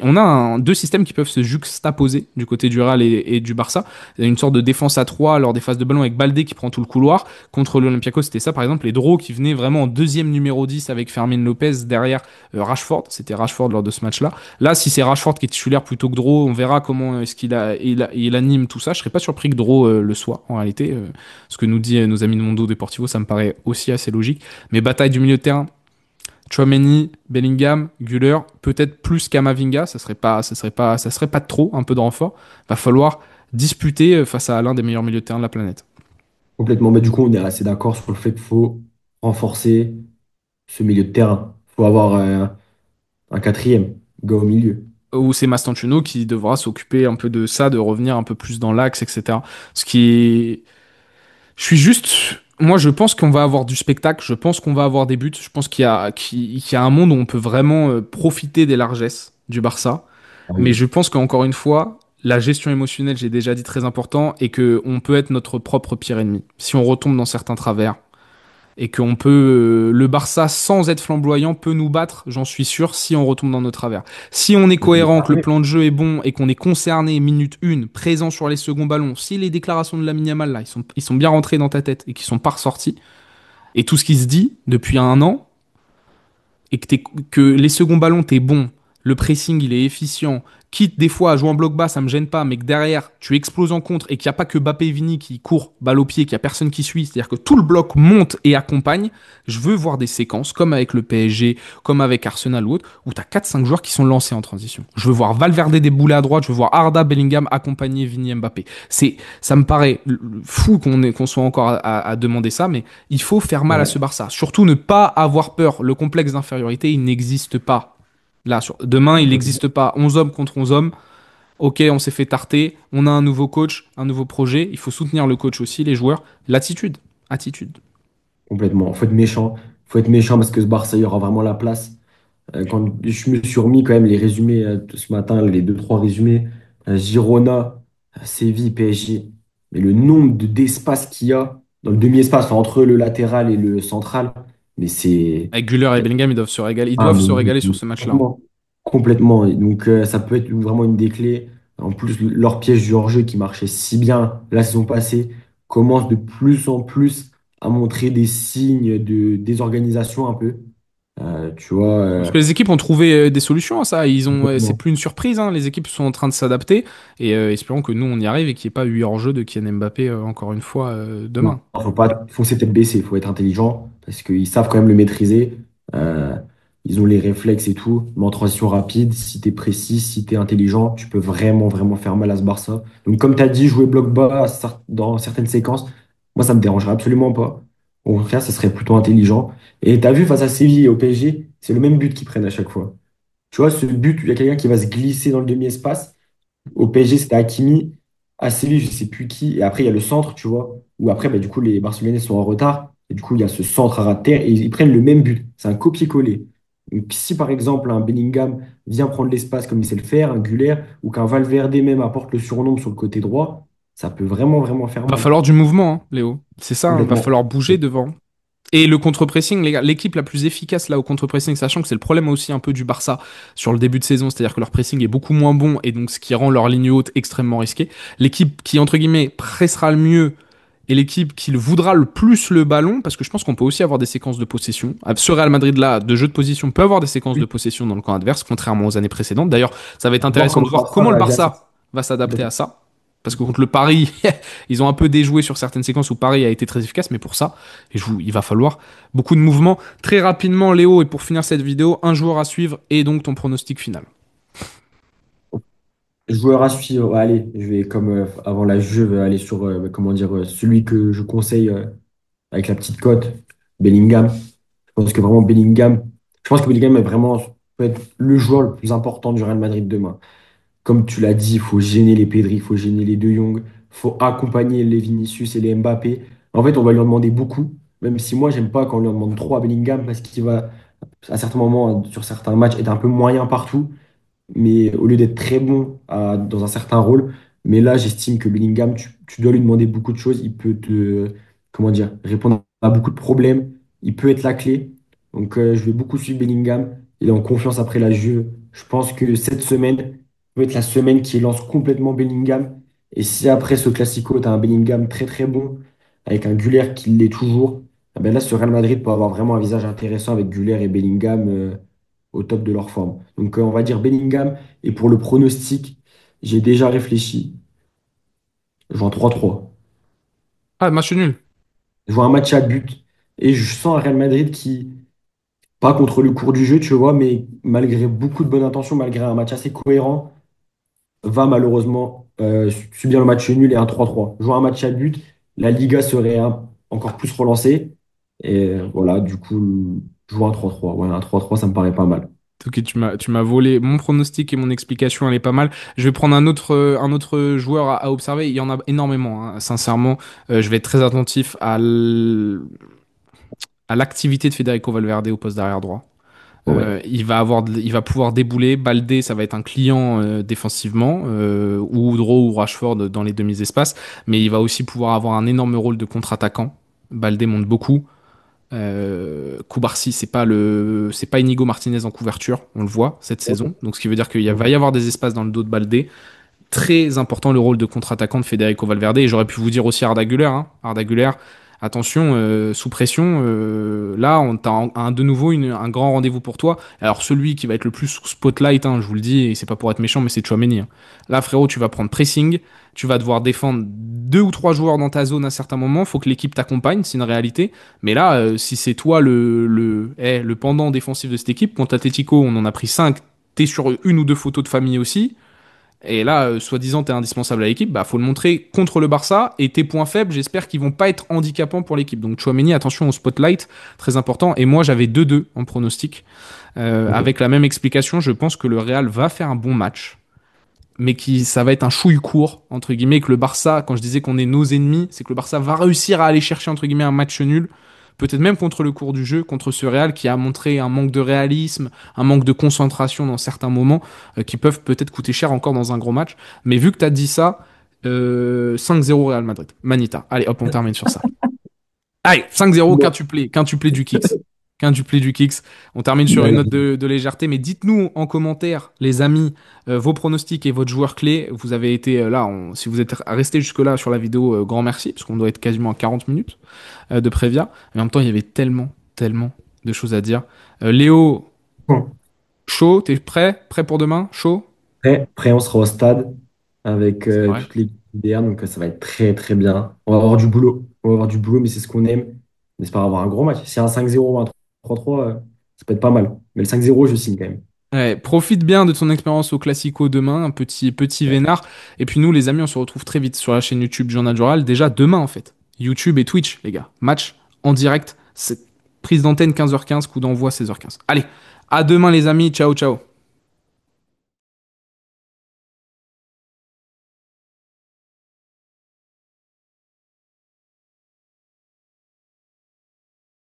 B: On a deux systèmes qui peuvent se juxtaposer du côté du Real et du Barça. Il y a une sorte de défense à 3 lors des phases de ballon avec Baldé qui prend tout le couloir. Contre l'Olympiakos, c'était ça par exemple. Et Dro qui venait vraiment en deuxième numéro 10 avec Fermin Lopez derrière Rashford. C'était Rashford lors de ce match-là. Là, si c'est Rashford qui est titulaire plutôt que Dro, on verra comment est-ce il anime tout ça. Je serais pas surpris que Dro le soit en réalité. Ce que nous dit nos amis de Mondo Deportivo, ça me paraît aussi assez logique. Mais bataille du milieu de terrain, Tchouaméni, Bellingham, Güler, peut-être plus Kamavinga, ça serait pas trop, un peu de renfort. Va falloir disputer face à l'un des meilleurs milieux de terrain de la planète.
C: Complètement. Mais du coup, on est assez d'accord sur le fait qu'il faut renforcer ce milieu de terrain. Il faut avoir un quatrième gars au milieu.
B: Ou c'est Mastantuono qui devra s'occuper un peu de ça, de revenir un peu plus dans l'axe, etc. Ce qui est... Je suis juste... Moi, je pense qu'on va avoir du spectacle, je pense qu'on va avoir des buts, je pense qu'il y a un monde où on peut vraiment profiter des largesses du Barça.
C: Ah
B: Mais
C: oui.
B: je pense qu'encore une fois, la gestion émotionnelle, j'ai déjà dit, très important, et que on peut être notre propre pire ennemi. Si on retombe dans certains travers, et qu'on peut, le Barça, sans être flamboyant, peut nous battre, j'en suis sûr, si on retombe dans nos travers. Si on est cohérent, que le plan de jeu est bon, et qu'on est concerné, minute 1, présent sur les seconds ballons, si les déclarations de Lamine Yamal, là, ils sont bien rentrés dans ta tête, et qu'ils sont pas ressortis, et tout ce qui se dit depuis un an, et que les seconds ballons, t'es bon, le pressing, il est efficient, quitte des fois à jouer en bloc bas, ça me gêne pas, mais que derrière, tu exploses en contre et qu'il n'y a pas que Bappé et Vini qui courent balle au pied, qu'il n'y a personne qui suit, c'est-à-dire que tout le bloc monte et accompagne, je veux voir des séquences, comme avec le PSG, comme avec Arsenal ou autre, où tu as 4-5 joueurs qui sont lancés en transition. Je veux voir Valverde débouler à droite, je veux voir Arda Bellingham accompagner Vini Mbappé. Ça me paraît fou qu'on soit encore à demander ça, mais il faut faire mal à
C: Ouais.
B: ce Barça. Surtout ne pas avoir peur. Le complexe d'infériorité, il n'existe pas. Là, demain, il n'existe pas. 11 hommes contre 11 hommes. Ok, on s'est fait tarter. On a un nouveau coach, un nouveau projet. Il faut soutenir le coach aussi, les joueurs. L'attitude. Attitude.
C: Complètement. Faut être méchant. Faut être méchant parce que ce Barça, il y aura vraiment la place. Quand je me suis remis quand même les résumés ce matin, les deux, trois résumés, Girona, Séville, PSG. Mais le nombre d'espace qu'il y a dans le demi-espace, enfin, entre le latéral et le central, mais c'est.
B: Avec Güler et Bellingham, ils doivent se régaler. Ils
C: Ah,
B: doivent se régaler sur ce match-là.
C: complètement. Complètement. Et donc, ça peut être vraiment une des clés. En plus, leur piège du hors-jeu qui marchait si bien la saison passée commence de plus en plus à montrer des signes de désorganisation un peu. Tu vois,
B: Parce que les équipes ont trouvé des solutions à ça. C'est
C: complètement.
B: plus une surprise. Hein. Les équipes sont en train de s'adapter. Et espérons que nous, on y arrive et qu'il n'y ait pas eu hors-jeu de Kylian Mbappé, encore une fois,
C: Non,
B: demain.
C: faut pas foncer tête baissée, il faut être intelligent parce qu'ils savent quand même le maîtriser. Euh, Ils ont les réflexes et tout. Mais en transition rapide, si tu es précis, si tu es intelligent, tu peux vraiment, vraiment faire mal à ce Barça. Donc, comme tu as dit, jouer bloc bas dans certaines séquences, moi, ça me dérangerait absolument pas. Au contraire, ça serait plutôt intelligent. Et tu as vu face à Séville et au PSG, c'est le même but qu'ils prennent à chaque fois. Tu vois, ce but, il y a quelqu'un qui va se glisser dans le demi-espace. Au PSG, c'était Hakimi. À Séville, je sais plus qui. Et après, il y a le centre, tu vois, où après, bah, du coup, les Barcelonais sont en retard. Et du coup, il y a ce centre à ras de terre et ils prennent le même but. C'est un copier-coller. Donc, si par exemple, un Bellingham vient prendre l'espace comme il sait le faire, un Güler, ou qu'un Valverde même apporte le surnombre sur le côté droit, ça peut vraiment, vraiment faire
B: Va
C: mal.
B: falloir du mouvement, hein, Léo. C'est ça, hein. Va
C: Complètement.
B: falloir bouger devant. Et le contre-pressing, les gars, l'équipe la plus efficace là au contre-pressing, sachant que c'est le problème aussi un peu du Barça sur le début de saison, c'est-à-dire que leur pressing est beaucoup moins bon et donc ce qui rend leur ligne haute extrêmement risquée. L'équipe qui, entre guillemets, pressera le mieux et l'équipe qui le voudra le plus le ballon, parce que je pense qu'on peut aussi avoir des séquences de possession. Ce Real Madrid là, de jeu de position, peut avoir des séquences de
C: Oui.
B: possession dans le camp adverse, contrairement aux années précédentes. D'ailleurs, ça va être
C: Voir
B: intéressant de
C: comment
B: voir
C: Barça
B: comment le
C: réagit à ça.
B: Barça va s'adapter à ça. Parce que contre le Paris, ils ont un peu déjoué sur certaines séquences où Paris a été très efficace, mais pour ça, il va falloir beaucoup de mouvements. Très rapidement, Léo, et pour finir cette vidéo, un joueur à suivre et donc ton pronostic final.
C: Joueur à suivre, ouais, allez, je vais comme avant la Juve aller sur comment dire celui que je conseille avec la petite cote, Bellingham. Je pense que vraiment Bellingham, je pense que Bellingham est vraiment peut être le joueur le plus important du Real Madrid demain. Comme tu l'as dit, il faut gêner les Pedri, il faut gêner les De Jong, il faut accompagner les Vinicius et les Mbappé. En fait, on va lui en demander beaucoup, même si moi, j'aime pas quand on lui en demande trop à Bellingham parce qu'il va, à certains moments, sur certains matchs, être un peu moyen partout mais au lieu d'être très bon dans un certain rôle. Mais là, j'estime que Bellingham, tu dois lui demander beaucoup de choses. Il peut te, comment dire, répondre à beaucoup de problèmes. Il peut être la clé. Donc, je vais beaucoup suivre Bellingham. Il est en confiance après la Juve. Je pense que cette semaine peut être la semaine qui lance complètement Bellingham. Et si après ce Classico, tu as un Bellingham très très bon, avec un Güler qui l'est toujours, eh ben là, ce Real Madrid peut avoir vraiment un visage intéressant avec Güler et Bellingham. Au top de leur forme. Donc, on va dire Bellingham. Et pour le pronostic, j'ai déjà réfléchi. Je vois un 3-3.
B: Ah, match nul.
C: Je vois un match à but. Et je sens un Real Madrid qui, pas contre le cours du jeu, tu vois, mais malgré beaucoup de bonnes intentions, malgré un match assez cohérent, va malheureusement subir le match nul et un 3-3. Je vois un match à but. La Liga serait encore plus relancée. Et voilà, du coup, je vois un 3-3. Ouais, un 3-3, ça me paraît pas mal.
B: Ok, tu m'as volé mon pronostic et mon explication, elle est pas mal. Je vais prendre un autre joueur à observer. Il y en a énormément, hein. Sincèrement, je vais être très attentif à l'activité de Federico Valverde au poste d'arrière droit.
C: Ouais.
B: Il va pouvoir débouler. Baldé, ça va être un client défensivement, ou Woodrow ou Rashford dans les demi-espaces, mais il va aussi pouvoir avoir un énorme rôle de contre-attaquant. Baldé monte beaucoup. Koubarsi, c'est pas Inigo Martinez en couverture, on le voit cette saison. Donc ce qui veut dire va y avoir des espaces dans le dos de Baldé. Très important le rôle de contre-attaquant de Federico Valverde. Et j'aurais pu vous dire aussi Arda Güler, hein. Arda Güler, attention, sous pression, là, on t'a de nouveau un grand rendez-vous pour toi. Alors celui qui va être le plus sous spotlight, hein, je vous le dis, et c'est pas pour être méchant, mais c'est Tchouaméni, hein. Là, frérot, tu vas prendre pressing, tu vas devoir défendre deux ou trois joueurs dans ta zone à certains moments. Faut que l'équipe t'accompagne, c'est une réalité. Mais là, si c'est toi le pendant défensif de cette équipe, contre Atletico, on en a pris 5. T'es sur une ou deux photos de famille aussi. Et là, soi-disant, t'es indispensable à l'équipe, bah faut le montrer contre le Barça. Et tes points faibles, j'espère qu'ils vont pas être handicapants pour l'équipe. Donc Chouameni, attention au spotlight, très important. Et moi, j'avais 2-2 en pronostic.
C: Ok.
B: Avec la même explication, je pense que le Real va faire un bon match, mais ça va être un chouille court, entre guillemets, que le Barça, quand je disais qu'on est nos ennemis, c'est que le Barça va réussir à aller chercher, entre guillemets, un match nul. Peut-être même contre le cours du jeu, contre ce Real qui a montré un manque de réalisme, un manque de concentration dans certains moments, qui peuvent peut-être coûter cher encore dans un gros match. Mais vu que tu as dit ça, 5-0 Real Madrid. Manita. Allez, hop, on termine sur ça. Allez, 5-0,
C: Bon.
B: quintuplé du Kicks. Quintuplé du Kicks. On termine sur une
C: Magnifique.
B: note de légèreté, mais dites-nous en commentaire, les amis, vos pronostics et votre joueur clé. Vous avez été là, si vous êtes resté jusque-là sur la vidéo, grand merci, parce qu'on doit être quasiment à 40 minutes de Prévia. Mais en même temps, il y avait tellement, tellement de choses à dire. Léo,
C: Bon.
B: chaud, t'es prêt? Prêt pour demain? Chaud?
C: Après, on sera au stade avec
B: C'est vrai.
C: toutes les équipes derrière, donc ça va être très très bien. On va avoir du boulot. On va avoir du boulot, mais c'est ce qu'on aime. On espère avoir un gros match. Si un 5-0 ou un 3-3, ça peut être pas mal. Mais le 5-0, je signe quand même.
B: Ouais, profite bien de ton expérience au Classico demain, un petit
C: Ouais.
B: vénard. Et puis nous, les amis, on se retrouve très vite sur la chaîne YouTube du Journal du Royal. Déjà demain, en fait. YouTube et Twitch, les gars. Match en direct. C'est prise d'antenne 15h15, coup d'envoi 16h15. Allez, à demain, les amis. Ciao, ciao.